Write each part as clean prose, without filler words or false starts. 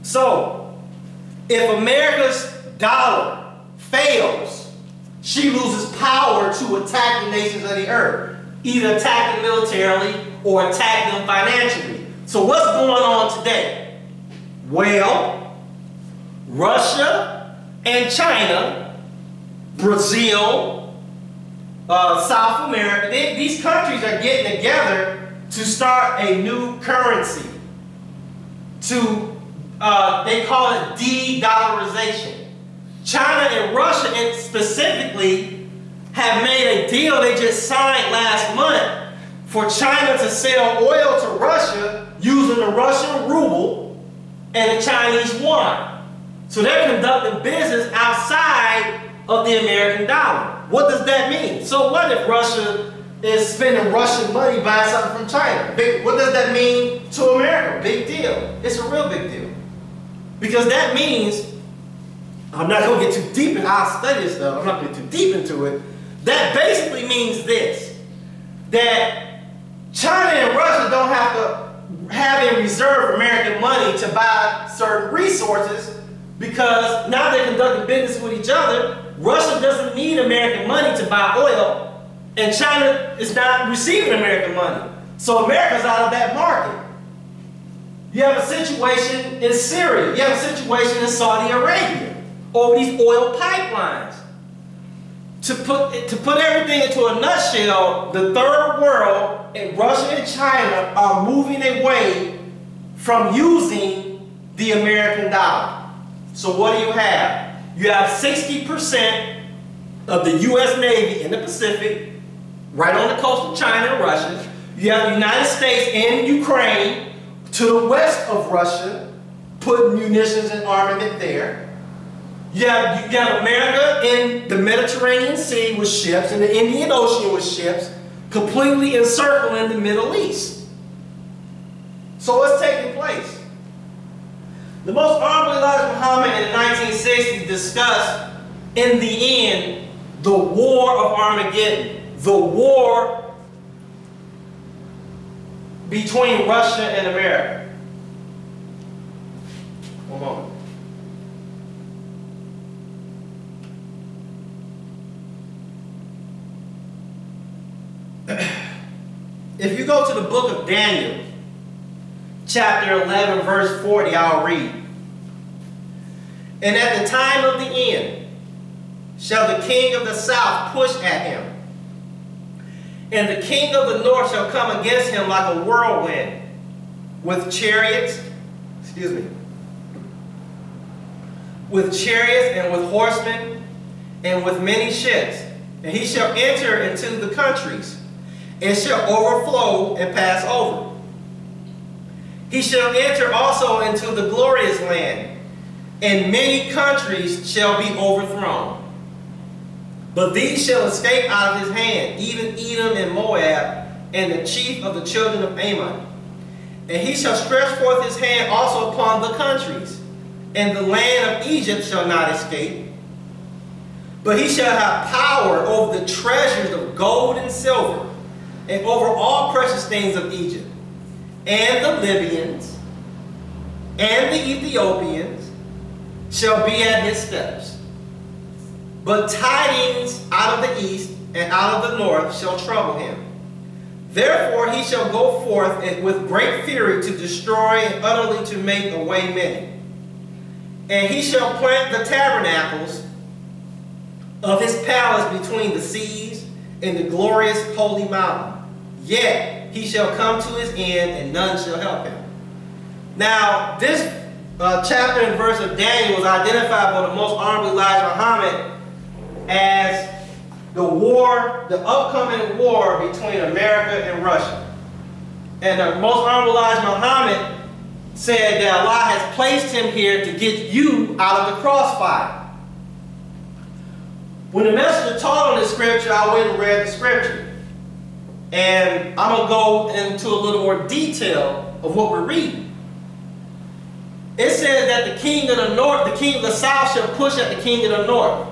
So, if America's dollar fails, she loses power to attack the nations of the earth, either attack them militarily or attack them financially. So what's going on today? Well, Russia and China, Brazil, South America, these countries are getting together to start a new currency. They call it de-dollarization. China and Russia specifically have made a deal they just signed last month for China to sell oil to Russia using the Russian ruble and the Chinese yuan. So they're conducting business outside of the American dollar. What does that mean? So what if Russia is spending Russian money buying something from China? What does that mean to America? Big deal. It's a real big deal. Because that means, I'm not going to get too deep in, I'll study this stuff, I'm not going to get too deep into it. That basically means this, that China and Russia don't have to have in reserve American money to buy certain resources, because now they're conducting business with each other. Russia doesn't need American money to buy oil, and China is not receiving American money. So America's out of that market. You have a situation in Syria. You have a situation in Saudi Arabia over these oil pipelines. To put everything into a nutshell, the third world and Russia and China are moving away from using the American dollar. So what do you have? You have 60% of the U.S. Navy in the Pacific, right on the coast of China and Russia. You have the United States and Ukraine to the west of Russia, putting munitions and armament there. You got America in the Mediterranean Sea with ships, and the Indian Ocean with ships, completely encircling the Middle East. So what's taking place? The most honorable Elijah Muhammad in the 1960s discussed, in the end, the war of Armageddon, the war between Russia and America. One moment. If you go to the book of Daniel, chapter 11, verse 40, I'll read. And at the time of the end, shall the king of the south push at him, and the king of the north shall come against him like a whirlwind, with chariots, and with horsemen, and with many ships. And he shall enter into the countries, and shall overflow and pass over. He shall enter also into the glorious land, and many countries shall be overthrown. But these shall escape out of his hand, even Edom and Moab, and the chief of the children of Ammon. And he shall stretch forth his hand also upon the countries, and the land of Egypt shall not escape. But he shall have power over the treasures of gold and silver, and over all precious things of Egypt, and the Libyans, and the Ethiopians shall be at his steps. But tidings out of the east and out of the north shall trouble him. Therefore he shall go forth with great fury to destroy and utterly to make away many. And he shall plant the tabernacles of his palace between the seas and the glorious holy mountain. Yet he shall come to his end, and none shall help him. Now, this chapter and verse of Daniel was identified by the most honorable Elijah Muhammad as the war, the upcoming war between America and Russia. And the most honorable Elijah Muhammad said that Allah has placed him here to get you out of the crossfire. When the messenger taught on this scripture, I went and read the scripture. And I'm going to go into a little more detail of what we're reading. It says that the king of the north, the king of the south shall push at the king of the north.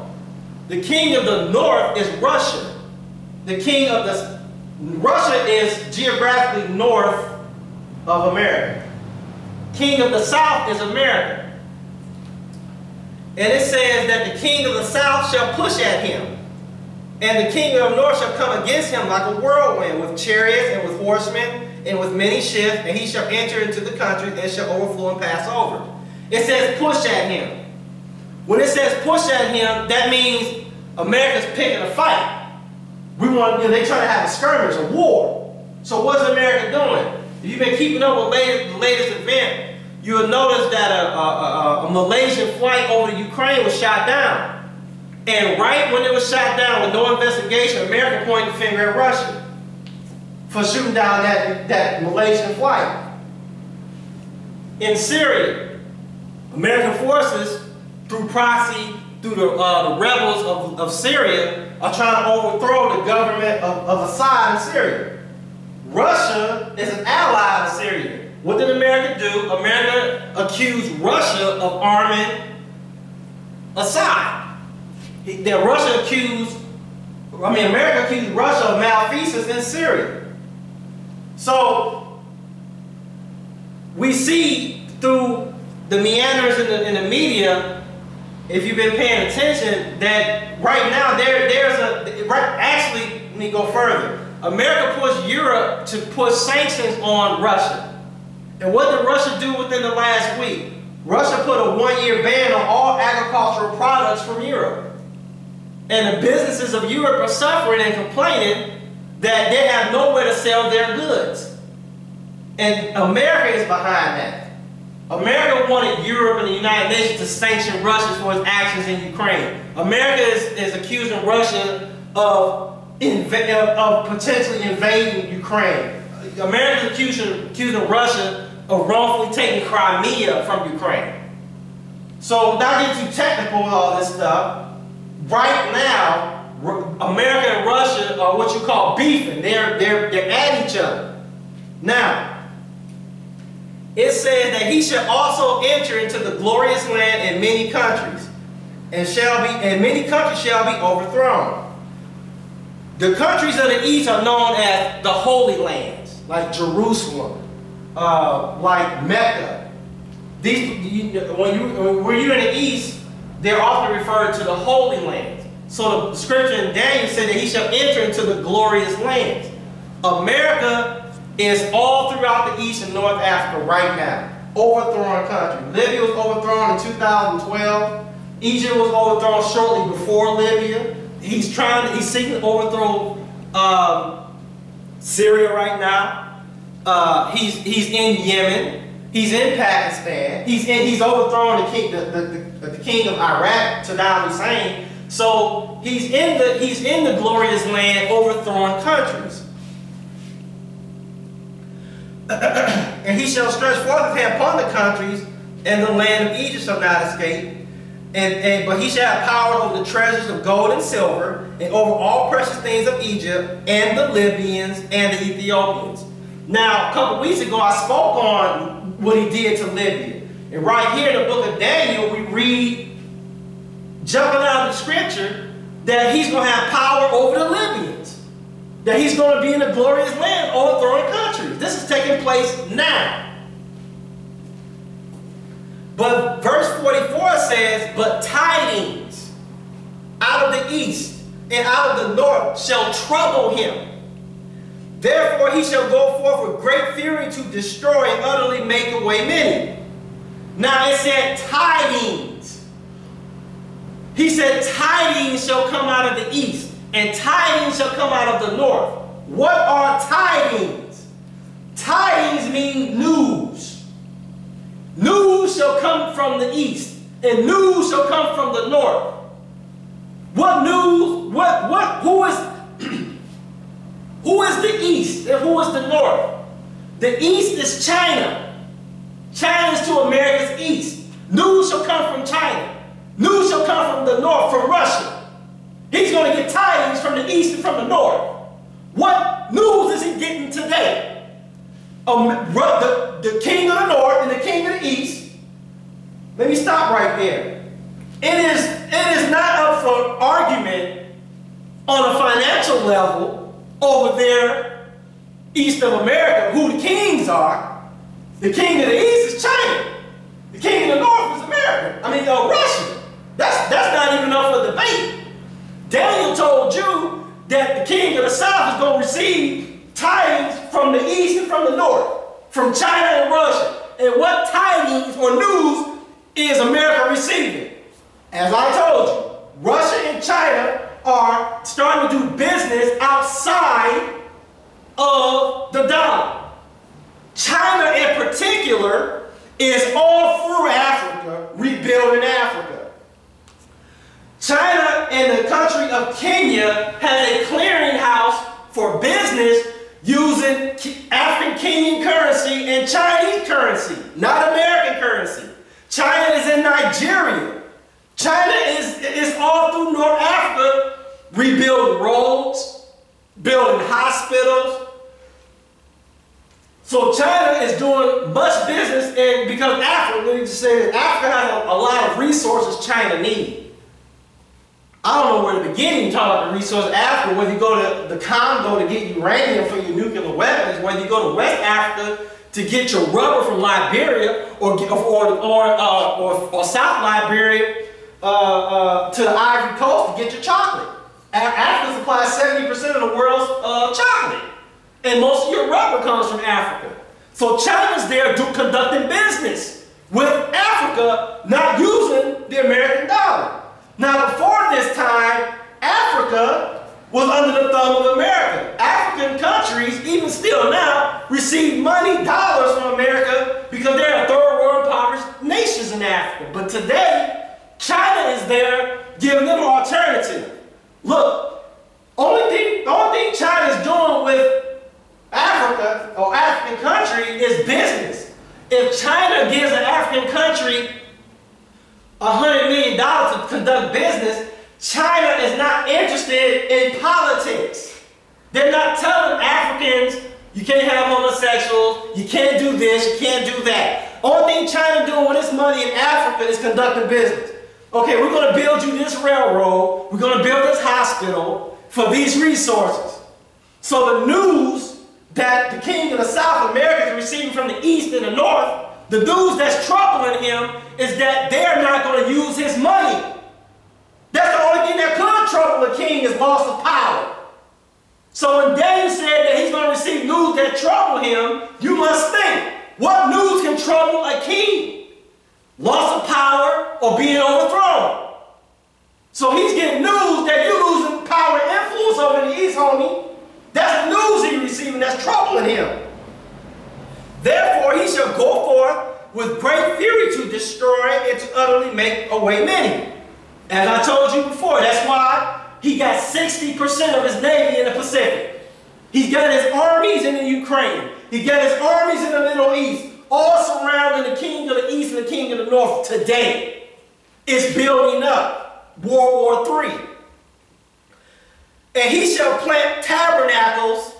The king of the north is Russia. The king of the Russia is geographically north of America. King of the south is America. And it says that the king of the south shall push at him, and the king of the north shall come against him like a whirlwind, with chariots and with horsemen and with many ships, and he shall enter into the country and shall overflow and pass over. It says push at him. When it says push at him, that means America's picking a fight. We want, they trying to have a skirmish, a war. So what's America doing? If you've been keeping up with the latest event, you'll notice that a Malaysian flight over to Ukraine was shot down. And right when it was shot down with no investigation, America pointed the finger at Russia for shooting down that Malaysian flight. In Syria, American forces, through proxy, through the rebels of Syria, are trying to overthrow the government of Assad in Syria. Russia is an ally of Syria. What did America do? America accused Russia of arming Assad. America accused Russia of malfeasance in Syria. So we see through the meanders in the media, if you've been paying attention, that right now actually, let me go further. America pushed Europe to put sanctions on Russia. And what did Russia do within the last week? Russia put a 1-year ban on all agricultural products from Europe. And the businesses of Europe are suffering and complaining that they have nowhere to sell their goods. And America is behind that. America wanted Europe and the United Nations to sanction Russia for its actions in Ukraine. America is accusing Russia of potentially invading Ukraine. America is accusing Russia of wrongfully taking Crimea from Ukraine. So without getting too technical with all this stuff, right now, America and Russia are what you call beefing. They're at each other. Now, it says that he shall also enter into the glorious land in many countries, and many countries shall be overthrown. The countries of the east are known as the Holy Lands, like Jerusalem, like Mecca. When you're in the east, they're often referred to the Holy Lands. So the scripture in Daniel said that he shall enter into the glorious lands. America is all throughout the East and North Africa right now. Overthrown country. Libya was overthrown in 2012. Egypt was overthrown shortly before Libya. He's seeking to overthrow Syria right now. He's in Yemen. He's in Pakistan. He's overthrown the king of Iraq, Saddam Hussein. So he's in the glorious land, overthrowing countries. And he shall stretch forth his hand upon the countries, and the land of Egypt shall not escape. But he shall have power over the treasures of gold and silver, and over all precious things of Egypt, and the Libyans, and the Ethiopians. Now, a couple weeks ago, I spoke on what he did to Libya. And right here in the book of Daniel, we read, jumping out of the scripture, that he's going to have power over the Libyans. That he's going to be in the glorious land, overthrowing countries. This is taking place now. But verse 44 says, but tidings out of the east and out of the north shall trouble him. Therefore he shall go forth with great fury to destroy and utterly make away many. Now it said tidings. He said tidings shall come out of the east, and tidings shall come out of the north. What are tidings? Tidings mean news. News shall come from the east, and news shall come from the north. What news? Who is the east and who is the north? The east is China. China is to America's east. News shall come from China. News shall come from the north, from Russia. He's going to get tidings from the east and from the north. What news is he getting today? The king of the north and the king of the east. Let me stop right there. It is not up for argument on a financial level over there east of America who the kings are. The king of the east is China. The king of the north is America. Russia. That's not even up for debate. Daniel told you that the king of the south is going to receive tidings from the east and from the north, from China and Russia. And what tidings or news is America receiving? As I told you, Russia and China are starting to do business outside of the dollar. China in particular is all through Africa, rebuilding Africa. China and the country of Kenya has a clearinghouse for business using African Kenyan currency and Chinese currency, not American currency. China is in Nigeria. China is all through North Africa, rebuilding roads, building hospitals. So China is doing much business, and because Africa, let me just say that Africa has a lot of resources China needs. I don't know where to begin to talk about the resources of Africa, whether you go to the Congo to get uranium for your nuclear weapons, whether you go to West Africa to get your rubber from Liberia, or South Liberia to the Ivory Coast to get your chocolate. Africa supplies 70% of the world's chocolate. And most of your rubber comes from Africa. So China's there conducting business with Africa, not using the American dollar. Now, before this time, Africa was under the thumb of America. African countries, even still now, receive money, dollars from America because they're a third world impoverished nations in Africa. But today, China is there giving them an alternative. Look, the only thing China is doing with Africa or African country is business. If China gives an African country $100 million to conduct business, China is not interested in politics. They're not telling Africans, you can't have homosexuals, you can't do this, you can't do that. Only thing China doing with its money in Africa is conducting business. Okay, we're going to build you this railroad, we're going to build this hospital for these resources. So the news that the king of the South America is receiving from the east and the north, the news that's troubling him is that they're not going to use his money. That's the only thing that could trouble a king is loss of power. So when Daniel said that he's going to receive news that trouble him, you must think, what news can trouble a king? Loss of power or being overthrown. So he's getting news that you're losing power and influence over the east, homie. That's the news he's receiving that's troubling him. Therefore, he shall go forth with great fury to destroy and to utterly make away many. As I told you before, that's why he got 60% of his navy in the Pacific. He's got his armies in the Ukraine. He got his armies in the Middle East, all surrounding the king of the east and the king of the north today. It's building up. World War III. And he shall plant tabernacles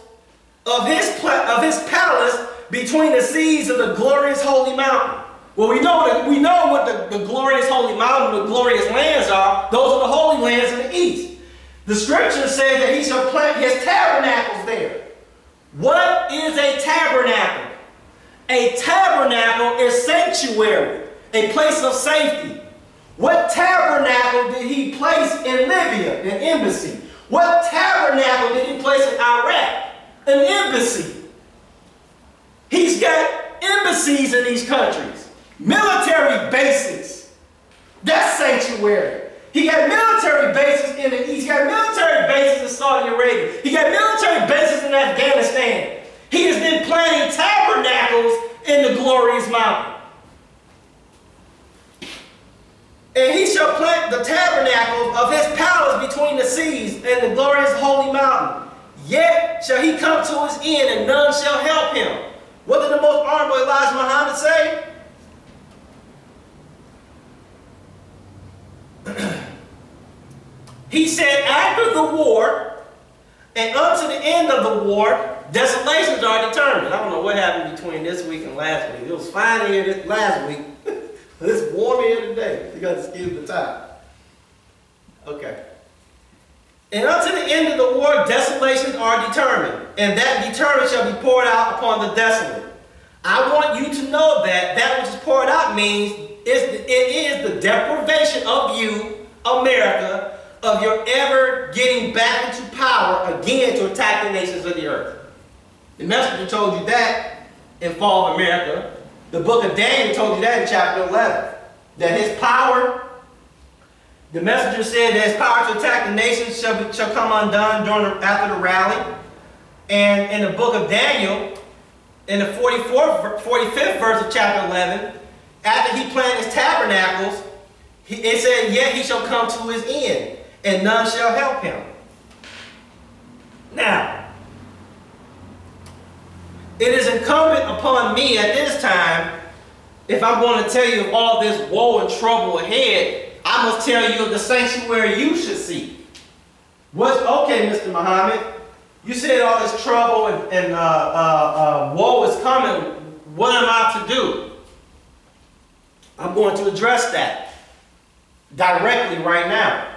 of his palace between the seas of the glorious holy mountain. Well, we know what the glorious holy mountain, the glorious lands are. Those are the holy lands in the east. The scripture says that he shall plant his tabernacles there. What is a tabernacle? A tabernacle is sanctuary, a place of safety. What tabernacle did he place in Libya, an embassy? What tabernacle did he place in Iraq? An embassy. He's got embassies in these countries. Military bases. That's sanctuary. He got military bases in the East. He got military bases in Saudi Arabia. He got military bases in Afghanistan. He has been planting tabernacles in the glorious mountain. And he shall plant the tabernacles of his palace between the seas and the glorious holy mountain. Yet shall he come to his end, and none shall help him. What did the most honorable Elijah Muhammad say? He said, after the war, and unto the end of the war, desolations are determined. I don't know what happened between this week and last week. It was fine here last week. It's warm here today. You got to excuse the time. Okay. And unto the end of the war, desolations are determined, and that determined shall be poured out upon the desolate. I want you to know that that which is poured out means it is the deprivation of you, America, of your ever getting back into power again to attack the nations of the earth. The messenger told you that in Fall of America. The book of Daniel told you that in chapter 11. That his power, the messenger said that his power to attack the nations shall come undone after the rally. And in the book of Daniel, in the 45th verse of chapter 11, after he planted his tabernacles, it said, yet he shall come to his end, and none shall help him. Now, it is incumbent upon me at this time, if I'm going to tell you of all this woe and trouble ahead, I must tell you of the sanctuary you should seek. Okay, Mr. Muhammad, you said all this trouble and woe is coming. What am I to do? I'm going to address that directly right now.